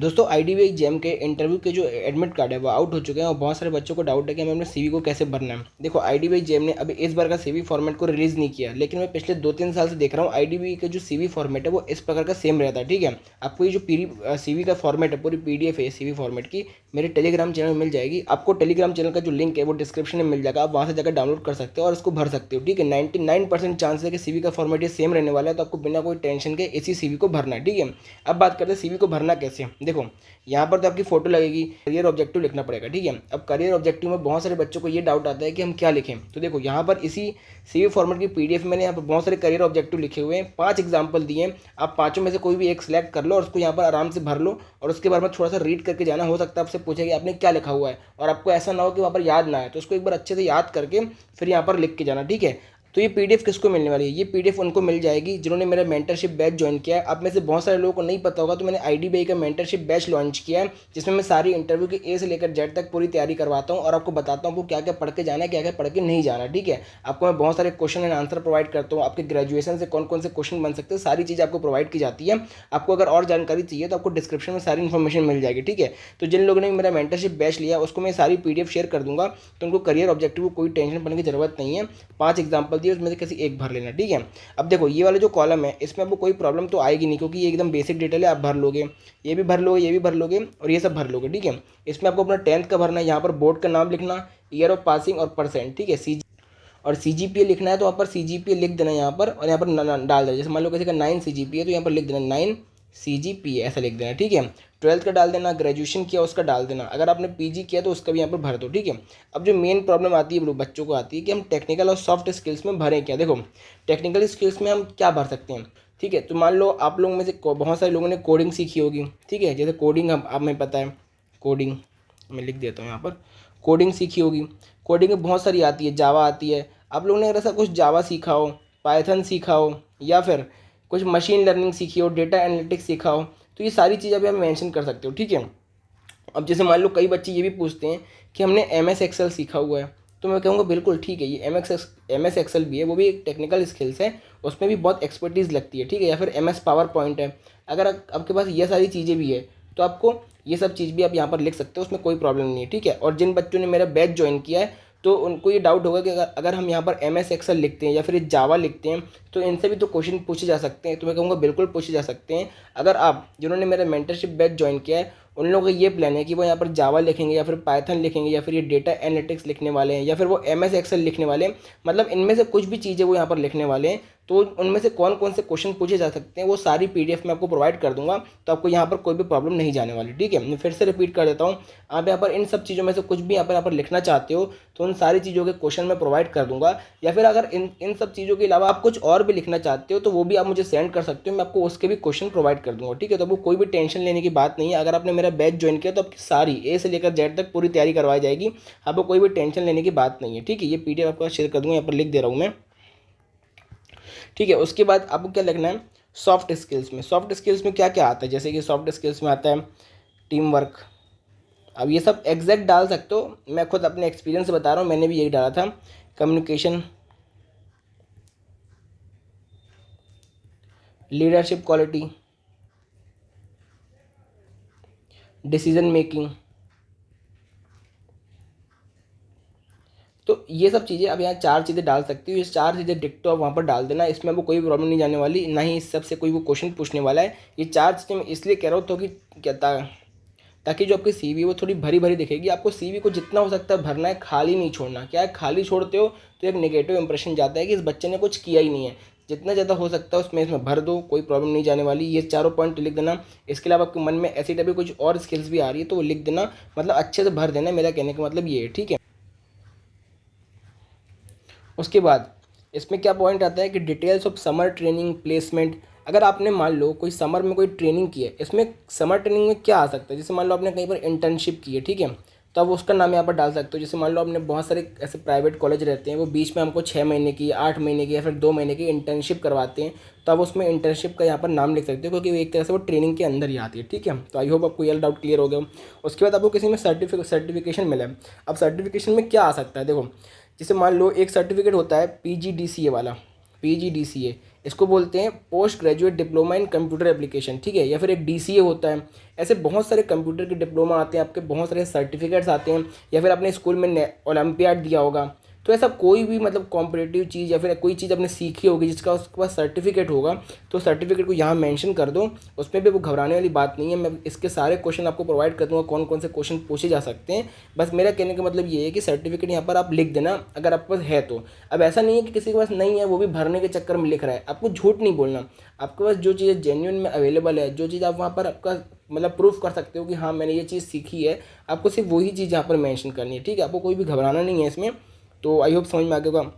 दोस्तों IDBI jam के interview के जो एडमिट कार्ड है वो आउट हो चुके हैं और बहुत सारे बच्चों को डाउट है कि हमें अपने सीवी को कैसे भरना है। देखो आईडीबीआई जैम ने अभी इस बार का सीवी फॉर्मेट को रिलीज़ नहीं किया, लेकिन मैं पिछले 2-3 साल से देख रहा हूँ आईडीबीआई का जो सीवी फॉर्मेट है वो इस प्रकार का सेम रहता है। ठीक है, आपको ये जो पूरी सीवी का फॉर्मेट है, पूरी पीडीएफ है सीवी फॉर्मेट की, मेरे टेलीग्राम चैनल में मिल जाएगी। आपको टेलीग्राम चैनल का जो लिंक है वो डिस्क्रिप्शन में मिल जाएगा, आप वहाँ से जाकर डाउनलोड कर सकते हो और उसको भर सकते हो। ठीक है, 99% चांस है कि सीवी का फॉर्मेट ये सेम रहने वाला है, तो आपको बिना कोई टेंशन के इसी सीवी को भरना है। ठीक है, अब बात करते हैं सीवी को भरना कैसे। देखो यहाँ पर तो आपकी फोटो लगेगी, करियर ऑब्जेक्टिव लिखना पड़ेगा। ठीक है, अब करियर ऑब्जेक्टिव में बहुत सारे बच्चों को ये डाउट आता है कि हम क्या लिखें। तो देखो यहाँ पर इसी सीवी फॉर्मेट की पीडीएफ मैंने यहाँ पर बहुत सारे करियर ऑब्जेक्टिव लिखे हुए हैं, 5 एग्जाम्पल दिए हैं। आप पाँचों में से कोई भी एक सिलेक्ट कर लो और उसको यहाँ पर आराम से भर लो और उसके बारे में थोड़ा सा रीड करके जाना। हो सकता है आपसे पूछे कि आपने क्या लिखा हुआ है और आपको ऐसा ना हो कि वहाँ पर याद ना आए, तो उसको एक बार अच्छे से याद करके फिर यहाँ पर लिख के जाना। ठीक है, तो ये पीडीएफ किसको मिलने वाली है? ये पीडीएफ उनको मिल जाएगी जिन्होंने मेरा मेंटरशिप बैच ज्वाइन किया है। आप में से बहुत सारे लोगों को नहीं पता होगा, तो मैंने आईडीबीआई का मेंटरशिप बैच लॉन्च किया है, जिसमें मैं सारी इंटरव्यू की ए से लेकर जेड तक पूरी तैयारी करवाता हूँ और आपको बताता हूँ आपको क्या क्या पढ़ के जाना है, क्या क्या पढ़ के नहीं जाना। ठीक है, आपको मैं बहुत सारे क्वेश्चन एंड आंसर प्रोवाइड करता हूँ, आपके ग्रेजुएशन से कौन कौन से क्वेश्चन बन सकते हैं, सारी चीज़ आपको प्रोवाइड की जाती है। आपको अगर और जानकारी चाहिए तो आपको डिस्क्रिप्शन में सारी इन्फॉर्मेशन मिल जाएगी। ठीक है, तो जिन लोगों ने मेरा मेंटरशिप बैच लिया उसको मैं सारी पीडीएफ शेयर कर दूंगा, तो उनको करियर ऑब्जेक्टिव को कोई टेंशन पड़ने की जरूरत नहीं है। 5 एग्जाम्पल दिए, उसमें से किसी एक भर लेना। ठीक है, अब देखो ये वाला जो कॉलम है इसमें आपको कोई प्रॉब्लम तो आएगी नहीं, क्योंकि ये एकदम बेसिक डिटेल है, आप भर लोगे, ये भी भर लोगे, ये भी भर लोगे और ये सब भर लोगे। ठीक है, इसमें आपको अपना 10th का भरना है, यहाँ पर बोर्ड का नाम लिखना, ईयर ऑफ पासिंग और परसेंट। ठीक है, और सीजीपीए लिखना है तो वहाँ पर सीजीपीए लिख देना यहाँ पर, और यहाँ पर डाल देना। जैसे मान लो किसी का 9 सीजीपीए तो यहाँ पर लिख देना 9 सीजीपीए, ऐसा लिख देना। ठीक है, 12th का डाल देना, ग्रेजुएशन किया उसका डाल देना, अगर आपने पीजी किया तो उसका भी यहाँ पर भर दो। ठीक है, अब जो मेन प्रॉब्लम आती है बच्चों को आती है कि हम टेक्निकल और सॉफ्ट स्किल्स में भरें क्या। देखो टेक्निकल स्किल्स में हम क्या भर सकते हैं। ठीक है, तो मान लो आप लोगों में से बहुत सारे लोगों ने कोडिंग सीखी होगी। ठीक है, जैसे कोडिंग हम आप में पता है, कोडिंग मैं लिख देता हूँ यहाँ पर, कोडिंग सीखी होगी। कोडिंग में बहुत सारी आती है, जावा आती है। आप लोगों ने अगर ऐसा कुछ जावा सीखा हो, पाइथन सीखा हो, या फिर कुछ मशीन लर्निंग सीखी हो, डेटा एनालिटिक्स सीखा हो, तो ये सारी चीज़ें अभी आप मेंशन कर सकते हो। ठीक है, अब जैसे मान लो कई बच्चे ये भी पूछते हैं कि हमने MS एक्सेल सीखा हुआ है, तो मैं कहूँगा बिल्कुल ठीक है, ये MS एक्सेल भी है, वो भी एक टेक्निकल स्किल्स है, उसमें भी बहुत एक्सपर्टीज़ लगती है। ठीक है, या फिर MS पावर पॉइंट है। अगर आपके पास ये सारी चीज़ें भी है तो आपको ये सब चीज़ भी आप यहाँ पर लिख सकते हो, उसमें कोई प्रॉब्लम नहीं है। ठीक है, और जिन बच्चों ने मेरा बैच ज्वाइन किया है तो उनको ये डाउट होगा कि अगर हम यहाँ पर MS एक्सेल लिखते हैं या फिर जावा लिखते हैं तो इनसे भी तो क्वेश्चन पूछे जा सकते हैं, तो मैं कहूँगा बिल्कुल पूछे जा सकते हैं। अगर आप जिन्होंने मेरा मेंटरशिप बैच ज्वाइन किया है उन लोगों का ये प्लान है कि वो यहाँ पर जावा लिखेंगे या फिर पाइथन लिखेंगे या फिर ये डेटा एनालिटिक्स लिखने वाले हैं या फिर वो MS एक्सेल लिखने वाले हैं, मतलब इनमें से कुछ भी चीज़ें वो यहाँ पर लिखने वाले हैं, तो उनमें से कौन कौन से क्वेश्चन पूछे जा सकते हैं वो सारी पीडीएफ में आपको प्रोवाइड कर दूंगा, तो आपको यहाँ पर कोई भी प्रॉब्लम नहीं जाने वाली। ठीक है, मैं फिर से रिपीट कर देता हूँ, आप यहाँ पर इन सब चीज़ों में से कुछ भी यहाँ पर लिखना चाहते हो तो उन सारी चीज़ों के क्वेश्चन मैं प्रोवाइड कर दूंगा, या फिर अगर इन सब चीज़ों के अलावा आप कुछ और भी लिखना चाहते हो तो वो भी आप मुझे सेंड कर सकते हो, मैं आपको उसके भी क्वेश्चन प्रोवाइड कर दूंगा। ठीक है, तो आपको कोई भी टेंशन लेने की बात नहीं है। अगर आपने मेरा बैच ज्वाइन किया तो आपकी सारी ए से लेकर जेड तक पूरी तैयारी करवाई जाएगी, आपको कोई भी टेंशन लेने की बात नहीं है। ठीक है, ये पीडीएफ आपको शेयर कर दूंगा, यहाँ पर लिख दे रहा हूँ मैं। ठीक है, उसके बाद आपको क्या लिखना है सॉफ्ट स्किल्स में। सॉफ्ट स्किल्स में क्या क्या आता है, जैसे कि सॉफ्ट स्किल्स में आता है टीम वर्क। अब ये सब एग्जैक्ट डाल सकते हो, मैं खुद अपने एक्सपीरियंस से बता रहा हूँ, मैंने भी यही डाला था। Communication, leadership quality, decision making, तो ये सब चीज़ें अब यहाँ 4 चीज़ें डाल सकती हो। ये 4 चीज़ें डिक्टो आप वहाँ पर डाल देना, इसमें आपको कोई प्रॉब्लम नहीं जाने वाली, ना ही इस सब से कोई वो क्वेश्चन पूछने वाला है। ये 4 चीज़ें मैं इसलिए कह रहा हूँ तो कि क्या ताकि जो आपकी सीवी वो थोड़ी भरी भरी दिखेगी। आपको सीवी को जितना हो सकता है भरना है, खाली नहीं छोड़ना। क्या है, खाली छोड़ते हो तो एक नेगेटिव इंप्रेशन जाता है कि इस बच्चे ने कुछ किया ही नहीं है। जितना ज़्यादा हो सकता है उसमें इसमें भर दो, कोई प्रॉब्लम नहीं जाने वाली। ये चारों पॉइंट लिख देना। इसके अलावा आपके मन में ऐसी टाइप की कुछ और स्किल्स भी आ रही है तो वो लिख देना, मतलब अच्छे से भर देना, मेरा कहने का मतलब ये है। ठीक है, उसके बाद इसमें क्या पॉइंट आता है कि details of summer training placement. अगर आपने मान लो कोई समर में कोई ट्रेनिंग की है, इसमें समर ट्रेनिंग में क्या आ सकता है, जैसे मान लो आपने कहीं पर इंटर्नशिप की है, ठीक है, तो आप उसका नाम यहाँ पर डाल सकते हो। जैसे मान लो आपने बहुत सारे ऐसे प्राइवेट कॉलेज रहते हैं, वो बीच में हमको 6 महीने की, 8 महीने की या फिर 2 महीने की इंटर्नशिप करवाते हैं, तो आप उसमें इंटर्नशिप का यहाँ पर नाम लिख सकते हो, क्योंकि वो एक तरह से वो ट्रेनिंग के अंदर ही आती है। ठीक है, तो आई होप आपको ये डाउट क्लियर हो गया। उसके बाद आपको किसी में सर्टिफिकेशन मिला है। अब सर्टिफिकेशन में क्या आ सकता है, देखो जैसे मान लो एक सर्टिफिकेट होता है PGDCA वाला, PGDCA इसको बोलते हैं post graduate diploma in computer application, ठीक है, या फिर एक DCA होता है। ऐसे बहुत सारे कंप्यूटर के डिप्लोमा आते हैं, आपके बहुत सारे सर्टिफिकेट्स आते हैं, या फिर आपने स्कूल में ओलंपियाड दिया होगा। तो ऐसा कोई भी मतलब कॉम्पिटिटिव चीज़ या फिर कोई चीज़ आपने सीखी होगी जिसका उसके पास सर्टिफिकेट होगा, तो सर्टिफिकेट को यहाँ मेंशन कर दो। उसमें भी वो घबराने वाली बात नहीं है, मैं इसके सारे क्वेश्चन आपको प्रोवाइड कर दूँगा, कौन कौन से क्वेश्चन पूछे जा सकते हैं। बस मेरा कहने का मतलब ये है कि सर्टिफिकेट यहाँ पर आप लिख देना अगर आपके पास है तो। अब ऐसा नहीं है कि किसी के पास नहीं है वो भी भरने के चक्कर में लिख रहा है, आपको झूठ नहीं बोलना। आपके पास जो चीज़ें जेन्युइन में अवेलेबल है, जो चीज़ आप वहाँ पर आपका मतलब प्रूफ कर सकते हो कि हाँ मैंने ये चीज़ सीखी है, आपको सिर्फ वही चीज़ यहाँ पर मेंशन करनी है, ठीक है। आपको कोई भी घबराना नहीं है इसमें। तो आई होप समझ में आ गया होगा।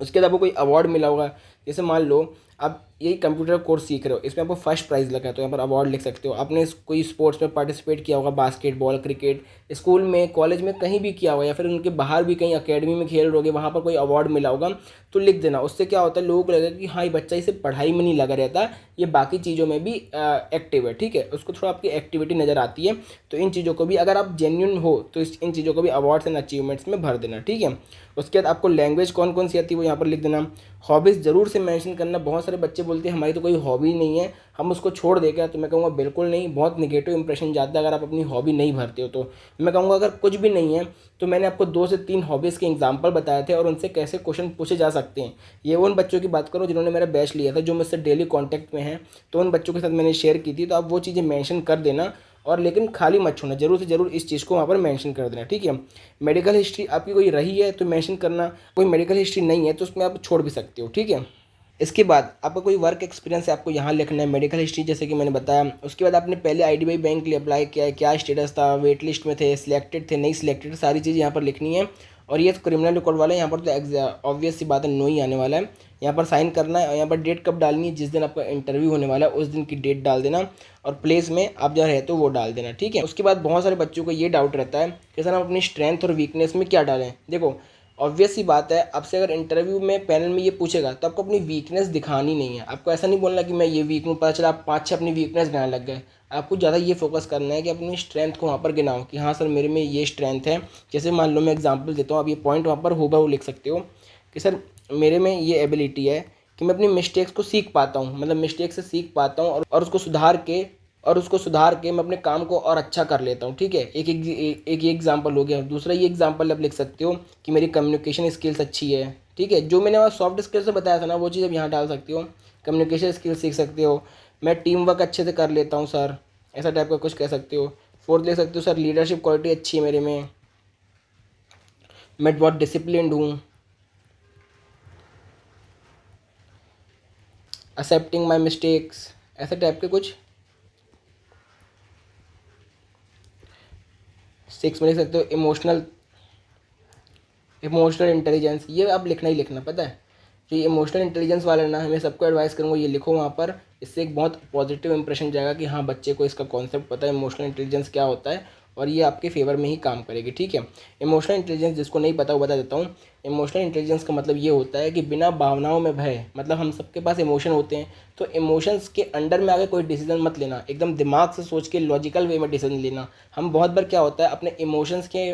उसके बाद आपको कोई अवार्ड मिला होगा, जैसे मान लो आप यही कंप्यूटर कोर्स सीख रहे हो, इसमें आपको फर्स्ट प्राइज़ लगा है तो यहाँ पर अवार्ड लिख सकते हो। आपने कोई स्पोर्ट्स में पार्टिसिपेट किया होगा, बास्केटबॉल, क्रिकेट, स्कूल में, कॉलेज में कहीं भी किया होगा, या फिर उनके बाहर भी कहीं अकेडमी में खेल रहोगे, वहाँ पर कोई अवार्ड मिला होगा, तो लिख देना। उससे क्या होता है, लोगों को लगेगा कि हाँ ये बच्चा इसे पढ़ाई में नहीं लगा रहता, ये बाकी चीज़ों में भी एक्टिव है, ठीक है, उसको थोड़ा आपकी एक्टिविटी नज़र आती है। तो इन चीज़ों को भी अगर आप जेन्युइन हो तो इन चीज़ों को भी अवार्ड्स एंड अचीवमेंट्स में भर देना, ठीक है। उसके बाद आपको लैंग्वेज कौन कौन सी आती है वो यहाँ पर लिख देना। हॉबीज़ ज़रूर से मेंशन करना। बहुत सारे बच्चे बोलते हैं हमारी तो कोई हॉबी नहीं है, हम उसको छोड़ दें क्या, तो मैं कहूँगा बिल्कुल नहीं। बहुत निगेटिव इंप्रेशन जाता है अगर आप अपनी हॉबी नहीं भरते हो तो। मैं कहूँगा अगर कुछ भी नहीं है तो मैंने आपको 2 से 3 हॉबीज़ के एग्जाम्पल बताए थे और उनसे कैसे क्वेश्चन पूछे जा सकते हैं। ये उन बच्चों की बात करो जिन्होंने मेरा बैच लिया था, जो मुझसे डेली कॉन्टैक्ट में हैं, तो उन बच्चों के साथ मैंने शेयर की थी। तो आप वो चीज़ें मेंशन कर देना, और लेकिन खाली मत छोड़ना, जरूर से जरूर इस चीज़ को वहाँ पर मेंशन कर देना, ठीक है। मेडिकल हिस्ट्री आपकी कोई रही है तो मेंशन करना, कोई मेडिकल हिस्ट्री नहीं है तो उसमें आप छोड़ भी सकते हो, ठीक है। इसके बाद आपका कोई वर्क एक्सपीरियंस है, आपको यहाँ लिखना है। मेडिकल हिस्ट्री जैसे कि मैंने बताया। उसके बाद आपने पहले IDBI बैंक के लिए अप्लाई किया है, क्या स्टेटस था, वेट लिस्ट में थे, सिलेक्टेड थे, नहीं सिलेक्टेड, सारी चीज़ यहाँ पर लिखनी है। और ये क्रिमिनल रिकॉर्ड वाला है, यहाँ पर तो ऑब्वियस सी बात है नो ही आने वाला है। यहाँ पर साइन करना है और यहाँ पर डेट कब डालनी है, जिस दिन आपका इंटरव्यू होने वाला है उस दिन की डेट डाल देना, और प्लेस में आप जहाँ रहते हो वो डाल देना, ठीक है। उसके बाद बहुत सारे बच्चों को ये डाउट रहता है कि सर हम अपनी स्ट्रेंथ और वीकनेस में क्या डालें। देखो ऑब्वियस सी बात है, आपसे अगर इंटरव्यू में पैनल में ये पूछेगा तो आपको अपनी वीकनेस दिखानी नहीं है। आपको ऐसा नहीं बोलना कि मैं ये वीक हूँ, पता चला आप 5-6 अपनी वीकनेस गिनाने लग गए। आपको ज़्यादा ये फोकस करना है कि अपनी स्ट्रेंथ को वहाँ पर गिनाओ कि हाँ सर मेरे में ये स्ट्रेंथ है। जैसे मान लो मैं एग्जांपल देता हूँ, आप ये पॉइंट वहाँ पर हूबहू लिख सकते हो कि सर मेरे में ये एबिलिटी है कि मैं अपनी मिस्टेक्स को सीख पाता हूँ, मतलब मिस्टेक से सीख पाता हूँ और उसको सुधार के मैं अपने काम को और अच्छा कर लेता हूँ, ठीक है। एक ये एग्जांपल हो गया। दूसरा ये एग्जांपल आप लिख सकते हो कि मेरी कम्युनिकेशन स्किल्स अच्छी है, ठीक है। जो मैंने वहाँ सॉफ्ट स्किल्स से बताया था ना, वो चीज़ आप यहाँ डाल सकते हो। कम्युनिकेशन स्किल्स सीख सकते हो, मैं टीम वर्क अच्छे से कर लेता हूँ सर, ऐसा टाइप का कुछ कह सकते हो। फोर्थ लिख सकते हो सर लीडरशिप क्वालिटी अच्छी है मेरे में, मैं बहुत डिसिप्लिन्ड हूँ, एक्सेप्टिंग माई मिस्टेक्स, ऐसे टाइप के कुछ। 6 में लिख सकते हो इमोशनल इंटेलिजेंस, ये आप लिखना ही लिखना, पता है। जो ये इमोशनल इंटेलिजेंस वाला ना, मैं सबको एडवाइस करूँगा ये लिखो वहाँ पर। इससे एक बहुत पॉजिटिव इंप्रेशन जाएगा कि हाँ बच्चे को इसका कॉन्सेप्ट पता है, इमोशनल इंटेलिजेंस क्या होता है, और ये आपके फेवर में ही काम करेगी, ठीक है। इमोशनल इंटेलिजेंस जिसको नहीं पता वो बता देता हूँ। इमोशनल इंटेलिजेंस का मतलब ये होता है कि बिना भावनाओं में भय, मतलब हम सबके पास इमोशन होते हैं, तो इमोशंस के अंडर में आके कोई डिसीजन मत लेना, एकदम दिमाग से सोच के लॉजिकल वे में डिसीजन लेना। हम बहुत बार क्या होता है अपने इमोशंस के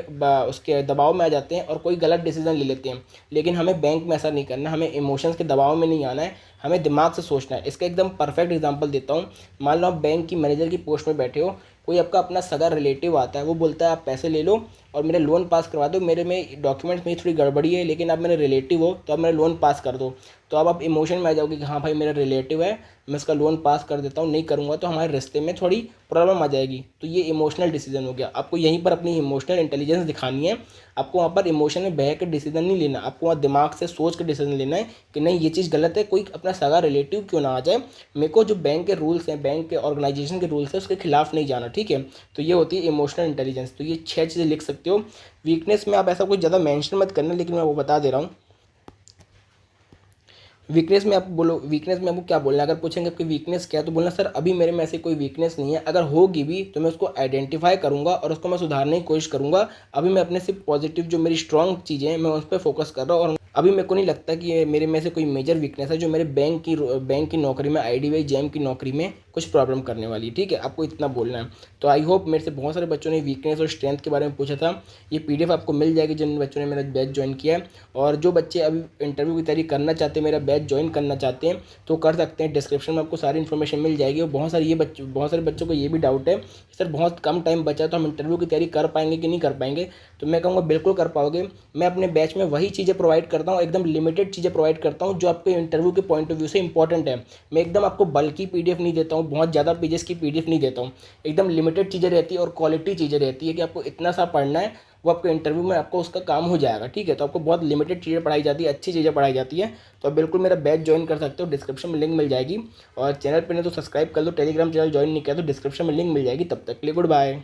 उसके दबाव में आ जाते हैं और कोई गलत डिसीजन ले लेते हैं, लेकिन हमें बैंक में ऐसा नहीं करना, हमें इमोशंस के दबाव में नहीं आना है, हमें दिमाग से सोचना है। इसका एकदम परफेक्ट एग्जांपल देता हूँ। मान लो आप बैंक की मैनेजर की पोस्ट में बैठे हो, कोई आपका अपना सगा रिलेटिव आता है, वो बोलता है आप पैसे ले लो और मेरे लोन पास करवा दो, मेरे में डॉक्यूमेंट्स में थोड़ी गड़बड़ी है लेकिन आप मेरे रिलेटिव हो तो आप मेरा लोन पास कर दो। तो अब आप इमोशन में आ जाओगे कि हाँ भाई मेरा रिलेटिव है, मैं इसका लोन पास कर देता हूँ, नहीं करूँगा तो हमारे रिश्ते में थोड़ी प्रॉब्लम आ जाएगी। तो ये इमोशनल डिसीजन हो गया। आपको यहीं पर अपनी इमोशनल इंटेलिजेंस दिखानी है। आपको वहाँ पर इमोशन में बह के डिसीजन नहीं लेना, आपको वहाँ दिमाग से सोच के डिसीजन लेना है कि नहीं ये चीज़ गलत है, कोई अपना सगा रिलेटिव क्यों ना आ जाए, मेरे को जो बैंक के रूल्स हैं, बैंक के ऑर्गेनाइजेशन के रूल्स हैं उसके खिलाफ नहीं जाना, ठीक है। तो ये होती है इमोशनल इंटेलिजेंस। तो ये 6 चीज़ें लिख सकते हो। वीकनेस में आप ऐसा कुछ ज़्यादा मेंशन मत करना, लेकिन मैं वो बता दे रहा हूँ। वीकनेस में आप बोलो, वीकनेस में आपको क्या बोलना है। अगर पूछेंगे आपकी वीकनेस क्या है तो बोलना सर अभी मेरे में ऐसी कोई वीकनेस नहीं है, अगर होगी भी तो मैं उसको आइडेंटिफाई करूंगा और उसको मैं सुधारने की कोशिश करूंगा। अभी मैं अपने सिर्फ पॉजिटिव जो मेरी स्ट्रॉन्ग चीज़ें हैं मैं उस पर फोकस कर रहा हूँ, और अभी मेरे को नहीं लगता कि मेरे में से कोई मेजर वीकनेस है जो मेरे बैंक की नौकरी में, IDBI जैम की नौकरी में कुछ कुछ प्रॉब्लम करने वाली है, ठीक है, आपको इतना बोलना है। तो आई होप मेरे से बहुत सारे बच्चों ने वीकनेस और स्ट्रेंथ के बारे में पूछा था, ये PDF आपको मिल जाएगी जिन बच्चों ने मेरा बैच ज्वाइन किया है। और जो बच्चे अभी इंटरव्यू की तैयारी करना चाहते हैं, मेरा बैच ज्वाइन करना चाहते हैं, तो कर सकते हैं। डिस्क्रिप्शन में आपको सारी इन्फॉर्मेशन मिल जाएगी। और बहुत सारे बच्चों को ये भी डाउट है कि सर बहुत कम टाइम बचा है तो हम इंटरव्यू की तैयारी कर पाएंगे कि नहीं कर पाएंगे। तो मैं कहूँगा बिल्कुल कर पाओगे। मैं अपने बैच में वही चीज़ें प्रोवाइड करता हूँ, एकदम लिमिटेड चीज़ें प्रोवाइड करता हूँ जो आपके इंटरव्यू के पॉइंट ऑफ व्यू से इंपॉर्टेंट है। मैं एकदम आपको बल्कि PDF नहीं देता हूँ, बहुत ज़्यादा पेजेस की PDF नहीं देता हूँ। एकदम लिमिटेड चीज़ें रहती है और क्वालिटी चीज़ें रहती है कि आपको इतना सा पढ़ना है, वो आपको इंटरव्यू में आपको उसका काम हो जाएगा, ठीक है। तो आपको बहुत लिमिटेड चीज़ें पढ़ाई जाती है, अच्छी चीज़ें पढ़ाई जाती है। तो आप बिल्कुल मेरा बैच ज्वाइन कर सकते हो, डिस्क्रिप्शन में लिंक मिल जाएगी। और चैनल पर नहीं तो सब्सक्राइब कर लो, टेलीग्राम चैनल ज्वाइन नहीं किया तो डिस्क्रिप्शन में लिंक मिल जाएगी। तब तक के लिए गुड बाय।